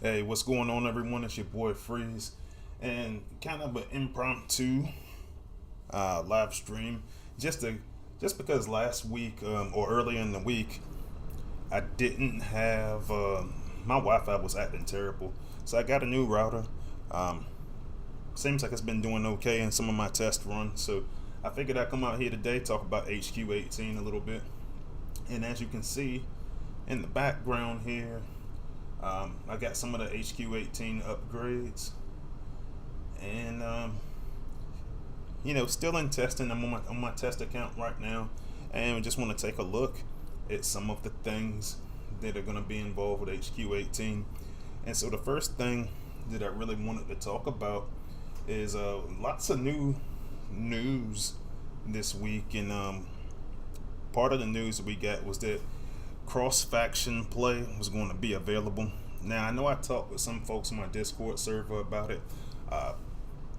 Hey, what's going on, everyone? It's your boy Freeze, and kind of an impromptu live stream. Just because last week or earlier in the week, I didn't have my Wi-Fi was acting terrible, so I got a new router. Seems like it's been doing okay in some of my test runs, so I figured I'd come out here today, talk about HQ18 a little bit. And as you can see in the background here, I got some of the HQ18 upgrades, and still in testing. I'm on my test account right now, and we just want to take a look at some of the things that are going to be involved with HQ18. And so the first thing that I really wanted to talk about is lots of new news this week, and part of the news that we got was that cross-faction play was going to be available. Now, I know I talked with some folks on my Discord server about it.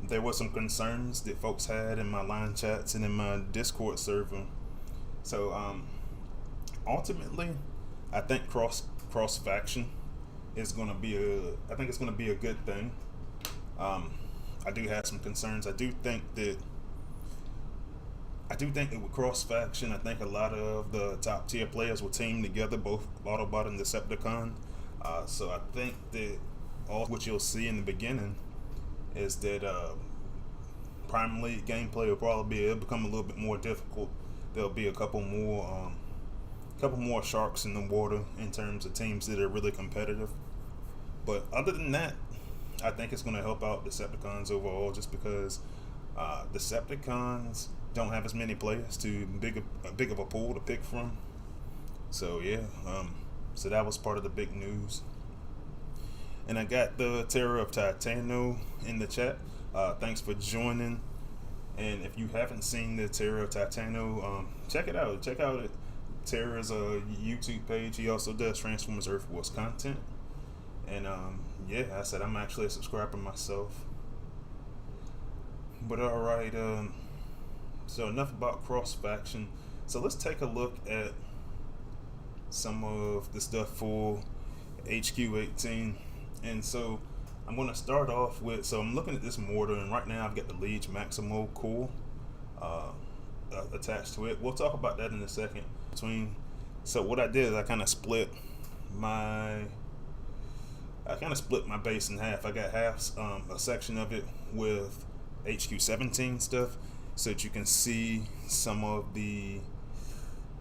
There were some concerns that folks had in my line chats and in my Discord server. So ultimately, I think cross-faction is going to be a good thing. I do have some concerns. I do think that with cross-faction, I think a lot of the top tier players will team together, both Autobot and Decepticon. So I think that all what you'll see in the beginning is that Prime League gameplay will probably become a little bit more difficult. There'll be a couple more sharks in the water in terms of teams that are really competitive. But other than that, I think it's going to help out Decepticons overall, just because Decepticons don't have as many players to big of a pool to pick from. So yeah, so that was part of the big news. And I got the Terror of Titano in the chat. Thanks for joining. And if you haven't seen the Terror of Titano, check it out. Check out Terror's YouTube page. He also does Transformers Earth Wars content. And yeah, I said I'm actually a subscriber myself. But alright, so enough about cross faction. So let's take a look at some of the stuff for HQ18. And so I'm going to start off with, so I'm looking at this mortar, and right now I've got the Liege Maximo core attached to it. We'll talk about that in a second. So what I did is I kind of split my base in half. I got half a section of it with HQ17 stuff, so that you can see some of the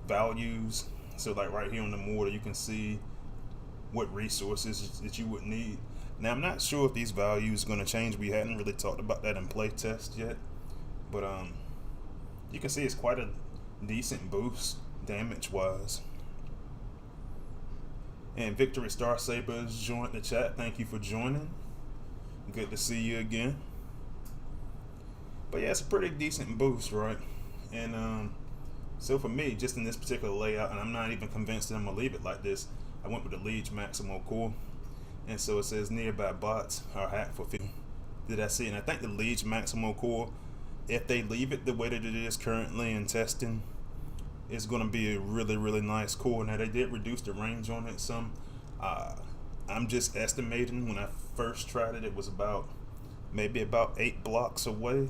values. So like right here on the mortar, you can see what resources that you would need. Now I'm not sure if these values are going to change. We hadn't really talked about that in playtest yet, but you can see it's quite a decent boost damage wise. And Victory Star Sabers joined the chat. Thank you for joining. Good to see you again. But yeah, it's a pretty decent boost, right? And so for me, just in this particular layout, and I'm not even convinced that I'm gonna leave it like this, I went with the Liege Maximo core. And so it says nearby bots are hacked for 50. Did I see? And I think the Liege Maximo core, if they leave it the way that it is currently in testing, it's going to be a really, really nice core. Now they did reduce the range on it some. I'm just estimating. When I first tried it, it was maybe about 8 blocks away.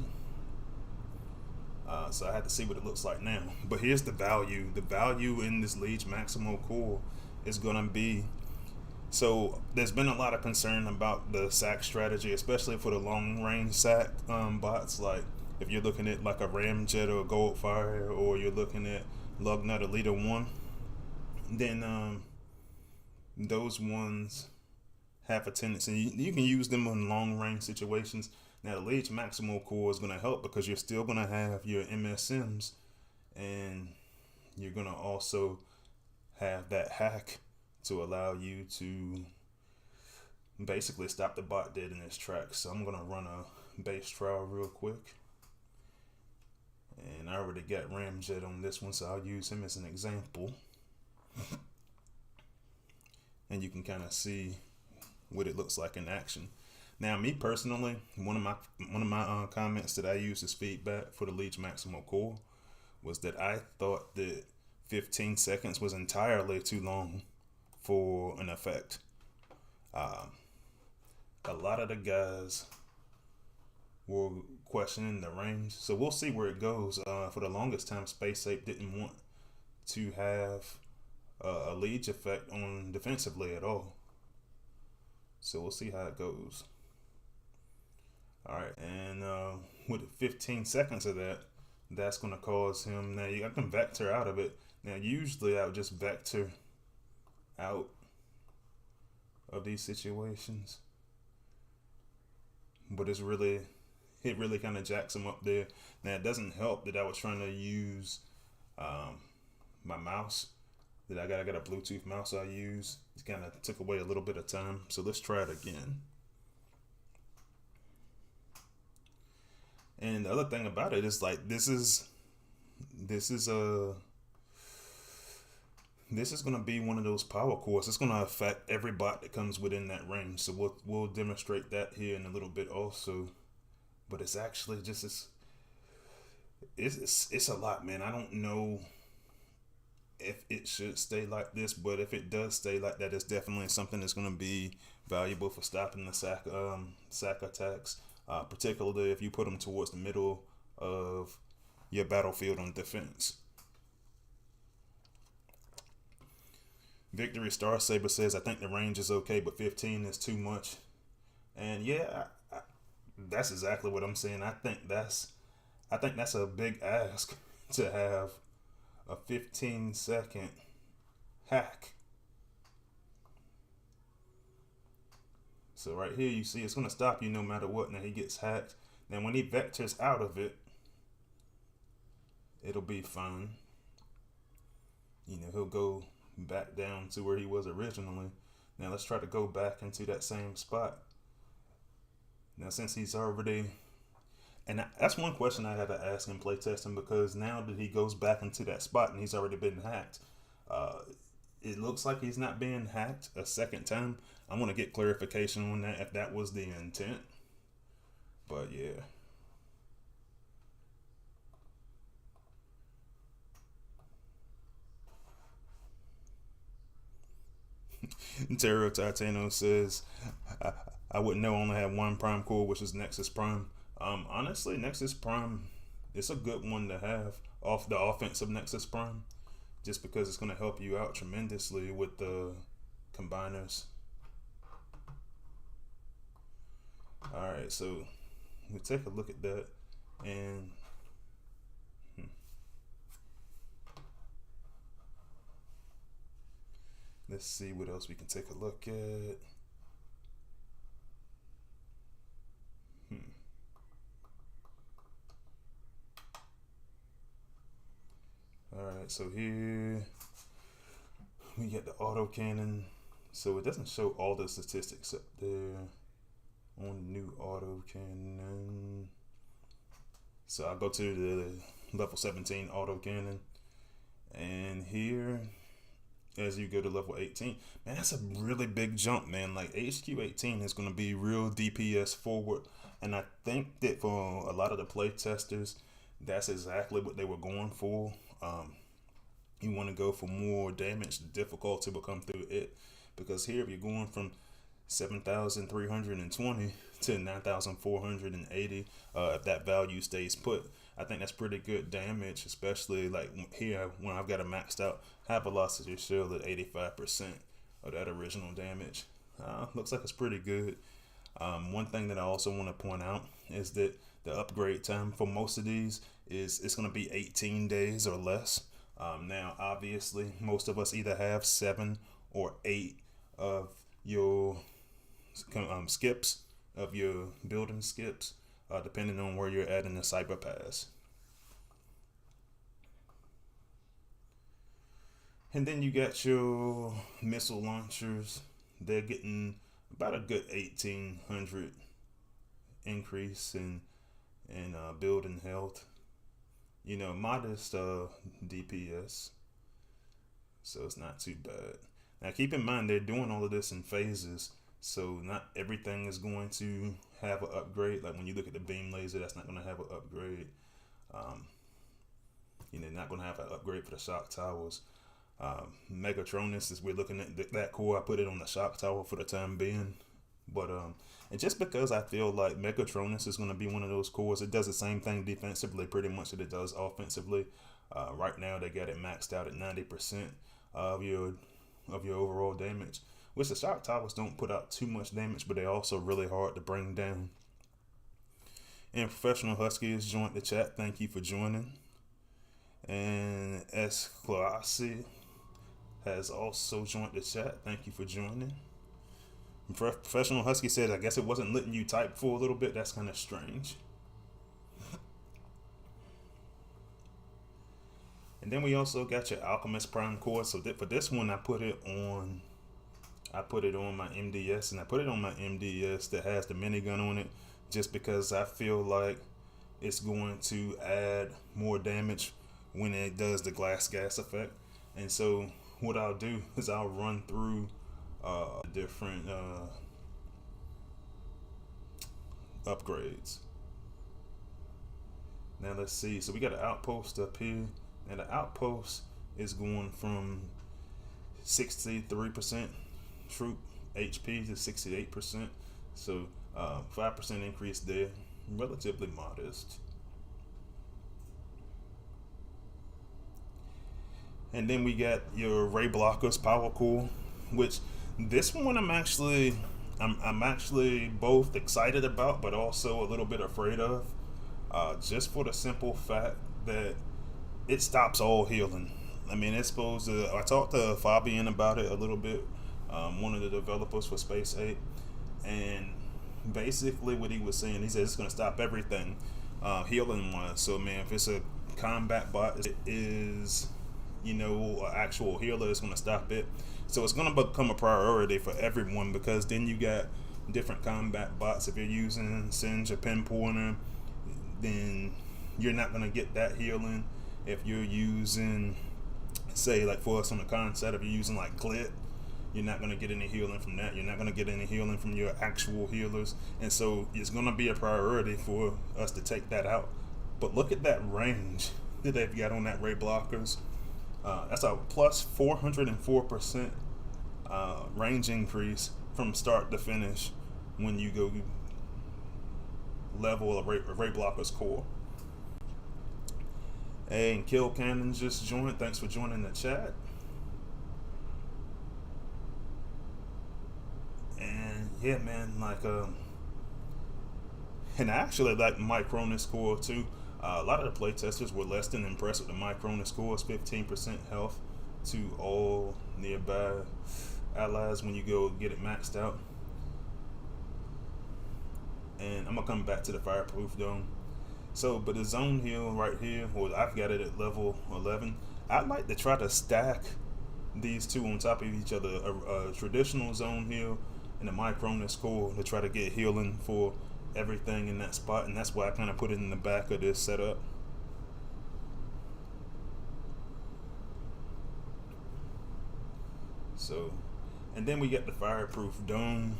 So I had to see what it looks like now. But here's the value. The value in this Liege Maximo core is going to be, so there's been a lot of concern about the SAC strategy, especially for the long range SAC bots. Like if you're looking at like a Ramjet or a Goldfire, or you're looking at Lugnut or Leader 1, then those ones have a tendency, you can use them in long range situations. Now the Liege Maximo core is going to help because you're still going to have your MSMs, and you're going to also have that hack to allow you to basically stop the bot dead in its tracks. So I'm going to run a base trial real quick. And I already got Ramjet on this one, so I'll use him as an example. And you can kind of see what it looks like in action. Now, me personally, one of my comments that I used as feedback for the Liege Maximo core was that I thought that 15 seconds was entirely too long for an effect. A lot of the guys were questioning the range, so we'll see where it goes. For the longest time, Space Ape didn't want to have a Liege effect on defensively at all, so we'll see how it goes. Alright, and with 15 seconds of that, that's going to cause him, now I can vector out of it. Now usually I would just vector out of these situations, but it really kind of jacks him up there. Now it doesn't help that I was trying to use my mouse, that I got a Bluetooth mouse I use. It kind of took away a little bit of time, so let's try it again. And the other thing about it is, like, this is going to be one of those power cores. It's going to affect every bot that comes within that range. So we'll demonstrate that here in a little bit also. But it's actually just it's a lot, man. I don't know if it should stay like this, but if it does stay like that, it's definitely something that's going to be valuable for stopping the SAC attacks. Particularly if you put them towards the middle of your battlefield on defense. Victory Star Saber says, I think the range is okay, but 15 is too much. And yeah, that's exactly what I'm saying. I think that's a big ask to have a 15-second hack. So right here, you see it's going to stop you no matter what. Now he gets hacked. Now when he vectors out of it, it'll be fine. You know, he'll go back down to where he was originally. Now let's try to go back into that same spot. Now since he's already, and that's one question I had to ask in playtesting, because now that he goes back into that spot and he's already been hacked, it looks like he's not being hacked a second time. I want to get clarification on that, if that was the intent. But yeah. Terro Titano says, I wouldn't know, only have one Prime core, which is Nexus Prime. Honestly, Nexus Prime, it's a good one to have off the offensive Nexus Prime, just because it's going to help you out tremendously with the combiners. Alright, so we take a look at that, and let's see what else we can take a look at. Alright, so here we get the auto cannon. So it doesn't show all the statistics up there on new auto cannon. So I'll go to the level 17 auto cannon, and here as you go to level 18, man, that's a really big jump, man. Like HQ 18 is going to be real DPS forward, and I think that for a lot of the play testers, that's exactly what they were going for. You want to go for more damage. The difficulty will come through it, because here if you're going from 7,320 to 9,480, if that value stays put, I think that's pretty good damage, especially like here when I've got a maxed out high velocity shield at 85% of that original damage. Looks like it's pretty good. One thing that I also want to point out is that the upgrade time for most of these is it's going to be 18 days or less. Now, obviously, most of us either have 7 or 8 of your skips, of your building skips, depending on where you're at in the cyber pass. And then you got your missile launchers. They're getting about a good 1,800 increase in building health. You know, modest DPS, so it's not too bad. Now keep in mind, they're doing all of this in phases, so not everything is going to have an upgrade. Like when you look at the beam laser, that's not going to have an upgrade. You know, not going to have an upgrade for the shock towers. Megatronus, is we're looking at that core, I put it on the shock tower for the time being. But and just because I feel like Megatronus is going to be one of those cores, it does the same thing defensively pretty much that it does offensively. Right now they got it maxed out at 90% of your overall damage, which the shock towers don't put out too much damage, but they're also really hard to bring down. And Professional Husky has joined the chat. Thank you for joining. And S. Classy has also joined the chat. Thank you for joining. Professional Husky said, I guess it wasn't letting you type for a little bit. That's kind of strange. And then we also got your Alchemist Prime core. So for this one, I put it on my MDS, and I put it on my MDS that has the minigun on it, just because I feel like it's going to add more damage when it does the glass gas effect. And so what I'll do is I'll run through different upgrades. Now let's see. So we got an outpost up here, and the outpost is going from 63% troop HP to 68%. So 5% increase there, relatively modest. And then we got your Ray Blockers Power Core, which this one I'm actually both excited about, but also a little bit afraid of, just for the simple fact that it stops all healing. I mean, it's supposed to. I talked to Fabian about it a little bit, one of the developers for Space Ape, And basically what he was saying, he said it's going to stop everything healing wise. So man, if it's a combat bot, it is, you know, an actual healer, is going to stop it. So it's going to become a priority for everyone, because then you got different combat bots. If you're using Singe or Pinpointer, then you're not going to get that healing. If you're using, say, like for us on the concept, if you're using like Glit, you're not going to get any healing from that. You're not going to get any healing from your actual healers. And so it's going to be a priority for us to take that out. But look at that range that they've got on that ray blockers. That's a plus 404% range increase from start to finish when you go level a ray blocker's core. And Kill Cannon just joined. Thanks for joining the chat. And yeah, man, like and I actually like Micronus core too. A lot of the playtesters were less than impressed with the Micronus cores. 15% health to all nearby allies when you go get it maxed out. And I'm gonna come back to the fireproof dome. So, but the zone heal right here, well, I've got it at level 11. I'd like to try to stack these two on top of each other, a traditional zone heal and a Micronus core, to try to get healing for everything in that spot. And that's why I kind of put it in the back of this setup. So, and then we get the fireproof dome,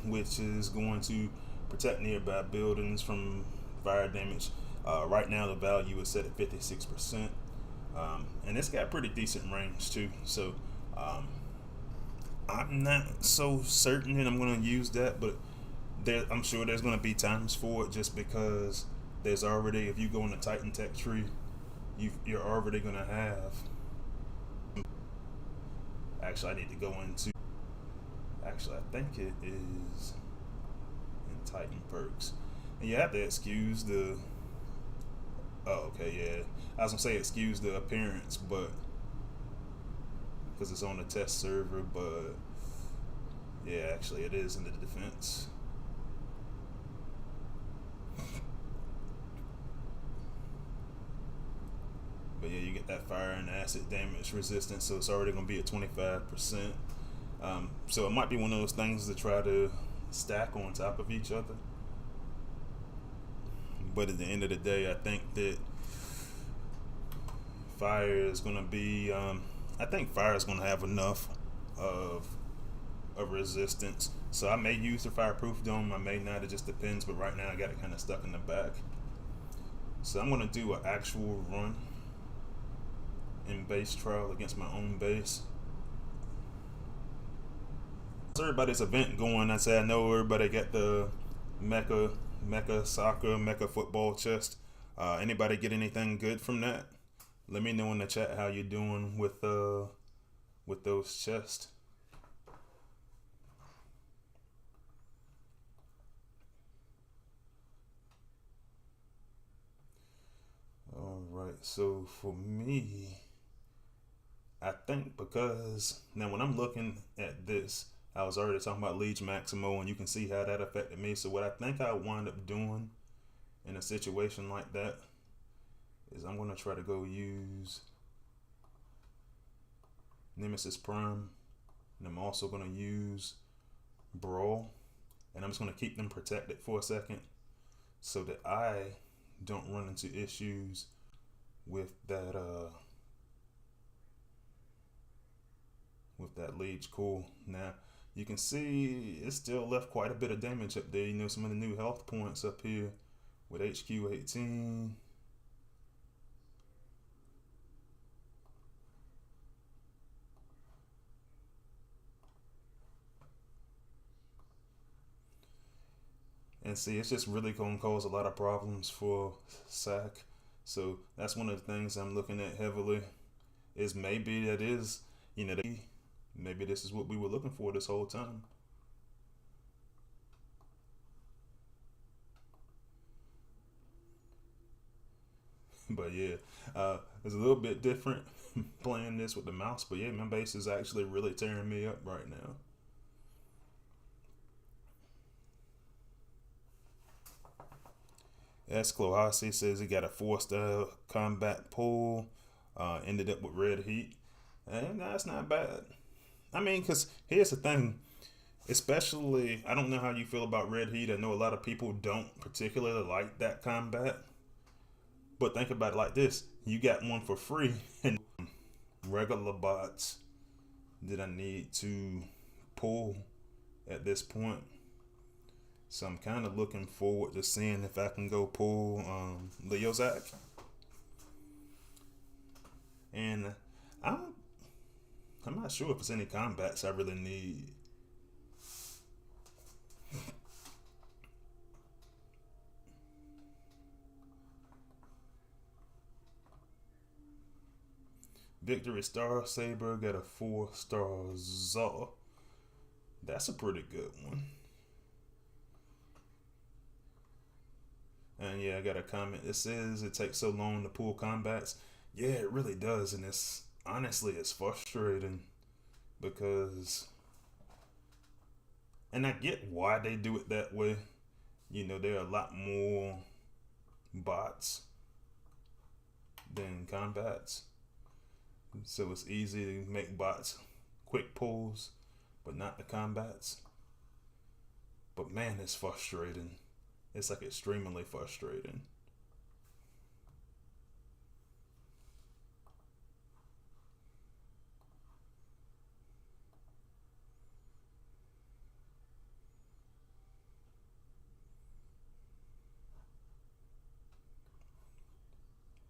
which is going to protect nearby buildings from fire damage. Right now the value is set at 56%, and it's got pretty decent range too. So I'm not so certain that I'm going to use that, but I'm sure there's going to be times for it, just because there's already, if you go in the Titan Tech tree, you're already going to have. Actually, I need to go into. Actually, I think it is in Titan perks, and you have to excuse the. Oh, okay, yeah. I was gonna say excuse the appearance, but because it's on the test server, but yeah, actually, it is in the defense. But yeah, you get that fire and acid damage resistance, so it's already gonna be at 25%. So it might be one of those things to try to stack on top of each other. But at the end of the day, I think that fire is going to be, I think fire is going to have enough of a resistance. So I may use the fireproof dome, I may not, it just depends. But right now I got it kind of stuck in the back. So I'm going to do an actual run in base trial against my own base. Everybody's event going. I say I know everybody got the mecha soccer, mecha football chest. Anybody get anything good from that? Let me know in the chat how you're doing with those chests. All right, so for me, I think, because now when I'm looking at this, I was already talking about Liege Maximo, and you can see how that affected me. So what I think I'll wind up doing in a situation like that is I'm going to try to go use Nemesis Prime, and I'm also going to use Brawl, and I'm just going to keep them protected for a second so that I don't run into issues with that Liege core. Now you can see it still left quite a bit of damage up there. You know, some of the new health points up here with HQ18. And see, it's just really going to cause a lot of problems for SAC. So that's one of the things I'm looking at heavily, is maybe that is, you know, maybe this is what we were looking for this whole time. But yeah, it's a little bit different playing this with the mouse. But yeah, my base is actually really tearing me up right now. Esclohasi says he got a 4-star combat pull. Ended up with red heat. And that's not bad. I mean, because here's the thing. Especially, I don't know how you feel about red heat. I know a lot of people don't particularly like that combat. But think about it like this. You got one for free. And regular bots that I need to pull at this point. So I'm kind of looking forward to seeing if I can go pull Leozak. And I'm not sure if it's any combats I really need. Victory Star Saber got a 4-star Zaw. That's a pretty good one. And yeah, I got a comment that says it takes so long to pull combats. Yeah, it really does, and it's honestly it's frustrating because, and I get why they do it that way. You know, there are a lot more bots than combats, so it's easy to make bots quick pulls, but not the combats. But man, it's frustrating. It's like extremely frustrating.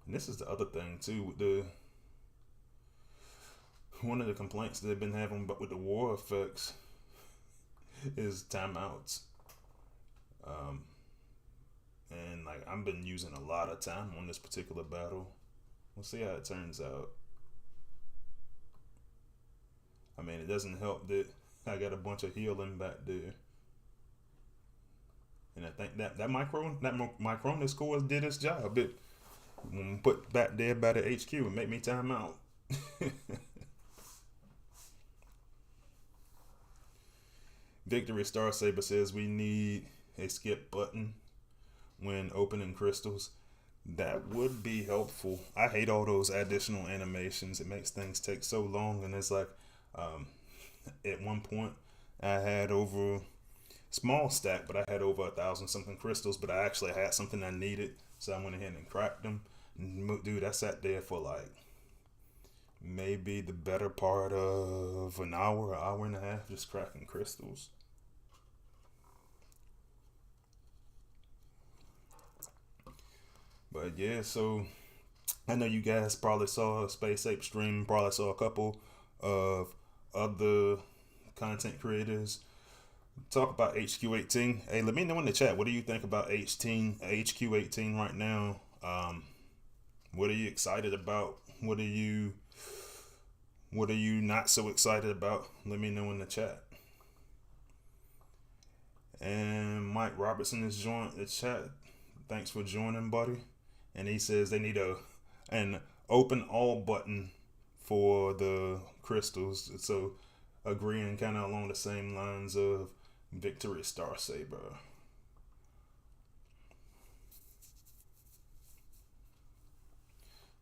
And this is the other thing too with the one of the complaints they've been having but with the war effects is timeouts. And like I've been using a lot of time on this particular battle. We'll see how it turns out. I mean, it doesn't help that I got a bunch of healing back there. And I think that Micronus course did its job. It put back there by the HQ and make me time out. Victory Star Saber says we need a skip button when opening crystals. That would be helpful. I hate all those additional animations. It makes things take so long, and it's like at one point I had over small stack, but I had over 1,000 something crystals, but I actually had something I needed, so I went ahead and cracked them. And dude, I sat there for like maybe the better part of an hour and a half just cracking crystals. But yeah, so I know you guys probably saw a Space Ape stream, probably saw a couple of other content creators talk about HQ18. Hey, let me know in the chat, what do you think about HQ18 right now? What are you excited about? What are you not so excited about? Let me know in the chat. And Mike Robertson has joined the chat. Thanks for joining, buddy. And he says they need an open all button for the crystals. So agreeing kind of along the same lines of Victory Star Saber.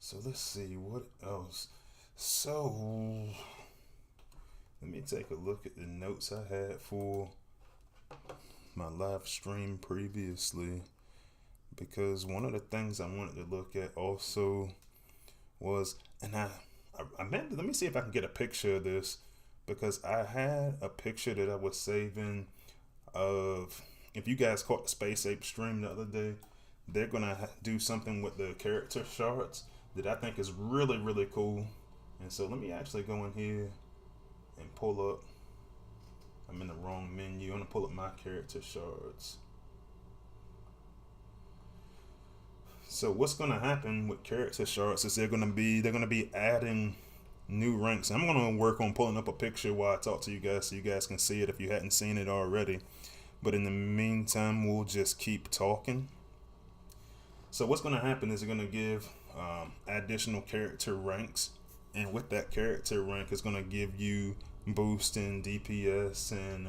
So let's see what else. So let me take a look at the notes I had for my live stream previously, because one of the things I wanted to look at also was, and I meant, let me see if I can get a picture of this, because I had a picture that I was saving of, if you guys caught the Space Ape stream the other day, they're gonna do something with the character shards that I think is really, really cool. And so let me actually go in here and pull up, I'm in the wrong menu, I'm gonna pull up my character shards. So what's gonna happen with character shards is they're gonna be adding new ranks. I'm gonna work on pulling up a picture while I talk to you guys so you guys can see it if you hadn't seen it already. But in the meantime, we'll just keep talking. So what's gonna happen is they're gonna give additional character ranks, and with that character rank, it's gonna give you boost in DPS and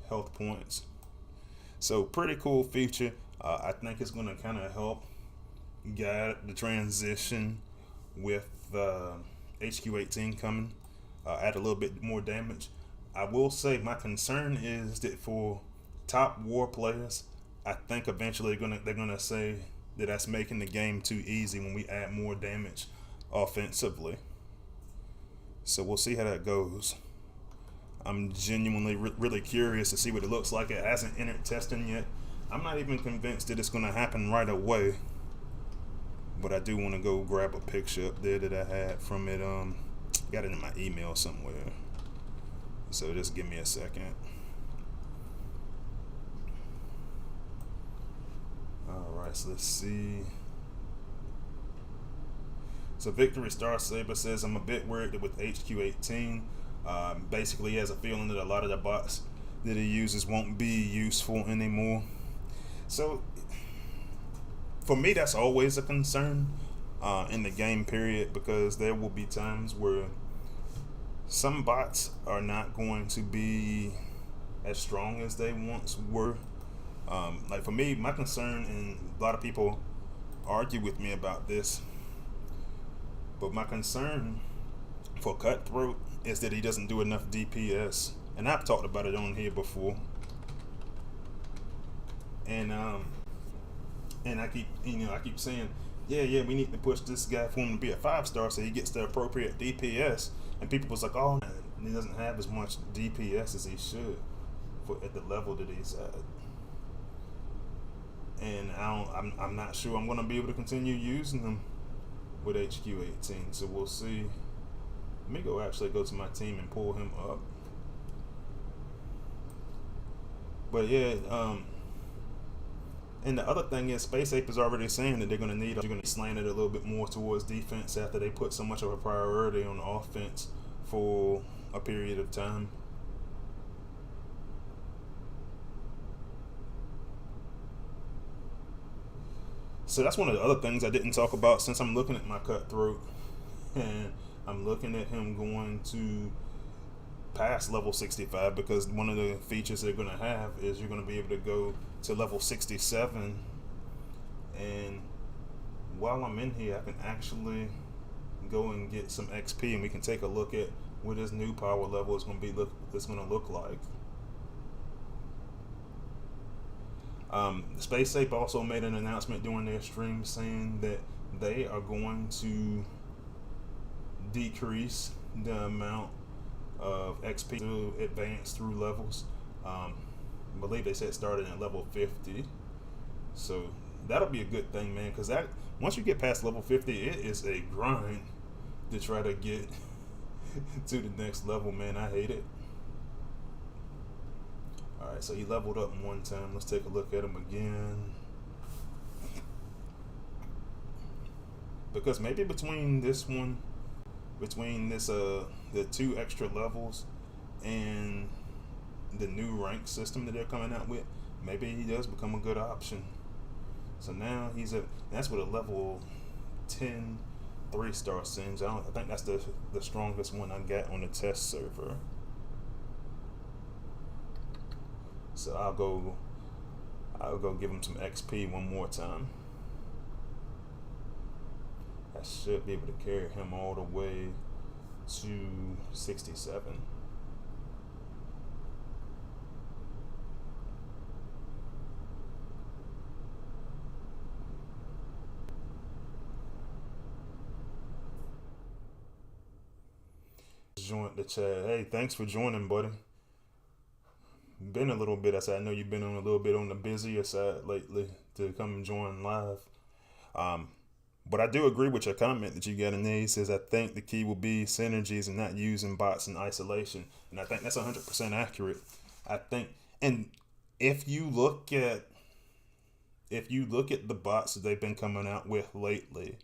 health points. So pretty cool feature. I think it's going to kind of help guide the transition with HQ18 coming, add a little bit more damage. I will say my concern is that for top war players, I think eventually they're gonna say that that's making the game too easy when we add more damage offensively. So we'll see how that goes. I'm genuinely really curious to see what it looks like. It hasn't entered testing yet. I'm not even convinced that it's going to happen right away. But I do want to go grab a picture up there that I had from it. Got it in my email somewhere. So just give me a second. Alright, so let's see. So Victory Star Saber says, I'm a bit worried that with HQ18, basically he has a feeling that a lot of the bots that he uses won't be useful anymore. So for me, that's always a concern in the game period, because there will be times where some bots are not going to be as strong as they once were. Like for me, my concern, and a lot of people argue with me about this, but my concern for Cutthroat is that he doesn't do enough DPS, and I've talked about it on here before. And I keep saying, yeah, we need to push this guy for him to be a 5-star so he gets the appropriate DPS. And people was like, oh, man, he doesn't have as much DPS as he should at the level that he's at. And I'm not sure I'm gonna be able to continue using him with HQ18, so we'll see. Let me go to my team and pull him up. But yeah, and the other thing is, Space Ape is already saying that they're going to be slanted a little bit more towards defense after they put so much of a priority on offense for a period of time. So that's one of the other things I didn't talk about, since I'm looking at my Cutthroat and I'm looking at him going to past level 65, because one of the features they're going to have is you're going to be able to go to level 67, and while I'm in here I can actually go and get some XP, and we can take a look at what his new power level is going to look like. Space Ape also made an announcement during their stream saying that they are going to decrease the amount of XP to advance through levels. I believe they said starting at level 50. So that'll be a good thing, man, because that once you get past level 50, it is a grind to try to get to the next level, man. I hate it. Alright, so he leveled up one time. Let's take a look at him again. Because maybe between the 2 extra levels and the new rank system that they're coming out with, maybe he does become a good option. So now that's with a level 10 3-star Singe. I think that's the strongest one I got on the test server. So I'll go give him some XP one more time. I should be able to carry him all the way to 67. Join the chat. Hey, thanks for joining, buddy. Been a little bit. I know you've been on a little bit on the busier side lately to come and join live. But I do agree with your comment that you got in there. He says, I think the key will be synergies and not using bots in isolation. And I think that's 100% accurate. I think, and if you look at the bots that they've been coming out with lately,